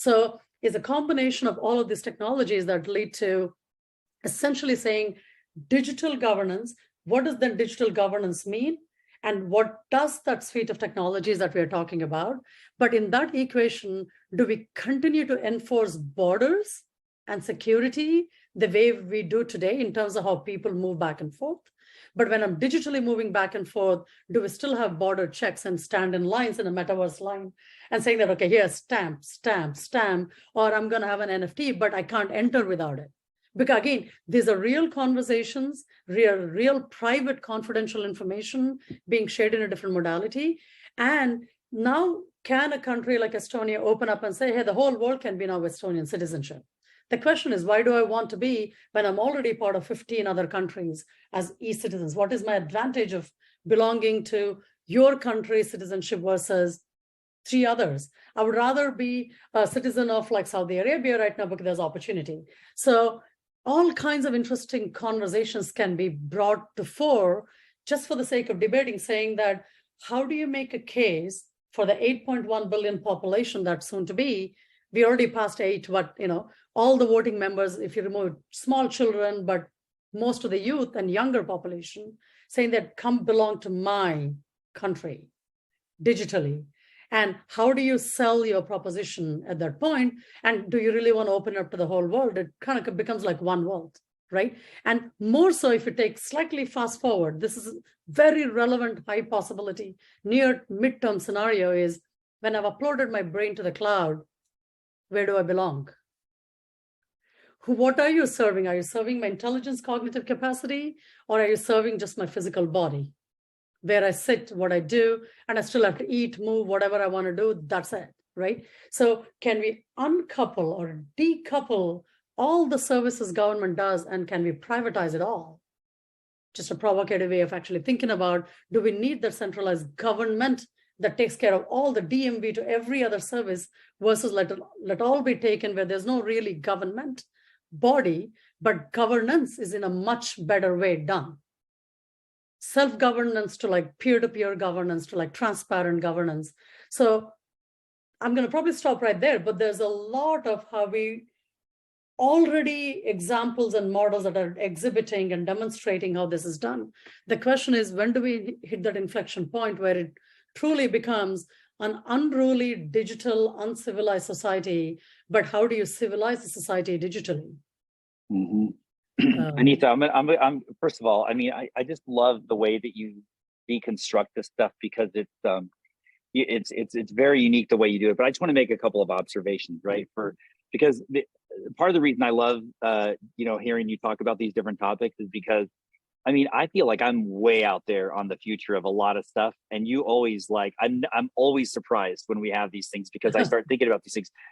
So it's a combination of all of these technologies that lead to essentially saying digital governance. What does then digital governance mean? And what does that suite of technologies that we are talking about? But in that equation, do we continue to enforce borders and security the way we do today in terms of how people move back and forth? But when I'm digitally moving back and forth, do we still have border checks and stand in lines in a metaverse line and saying that, okay, here's stamp, stamp, stamp, or I'm going to have an NFT, but I can't enter without it? Because again, these are real conversations, real private confidential information being shared in a different modality. And now can a country like Estonia open up and say, hey, the whole world can be now Estonian citizenship? The question is, why do I want to be when I'm already part of 15 other countries as e-citizens? What is my advantage of belonging to your country's citizenship versus 3 others? I would rather be a citizen of like Saudi Arabia right now because there's opportunity. So all kinds of interesting conversations can be brought to fore just for the sake of debating, saying that how do you make a case for the 8.1 billion population that's soon to be? We already passed 8, but all the voting members, if you remove small children, but most of the youth and younger population, saying that come belong to my country digitally. And how do you sell your proposition at that point? And do you really want to open it up to the whole world? It kind of becomes like one world, right? And more so if you take slightly fast forward, this is very relevant, high possibility, near midterm scenario is when I've uploaded my brain to the cloud, where do I belong? What are you serving? Are you serving my intelligence, cognitive capacity, or are you serving just my physical body? Where I sit, what I do, and I still have to eat, move, whatever I want to do, that's it, right? So can we uncouple or decouple all the services government does, and can we privatize it all? Just a provocative way of actually thinking about, do we need the centralized government that takes care of all the DMV to every other service versus let all be taken where there's no really government body, but governance is in a much better way done. Self-governance to like peer-to-peer governance to like transparent governance. So I'm going to probably stop right there, but there's a lot of how we already examples and models that are exhibiting and demonstrating how this is done. The question is, when do we hit that inflection point where it truly becomes an unruly, digital, uncivilized society, but how do you civilize the society digitally? Mm-hmm. Anitha, I'm first of all, I mean, I just love the way that you deconstruct this stuff because it's very unique the way you do it. But I just want to make a couple of observations, right? Because part of the reason I love hearing you talk about these different topics is because I mean, I feel like I'm way out there on the future of a lot of stuff, and you always I'm always surprised when we have these things because I start thinking about these things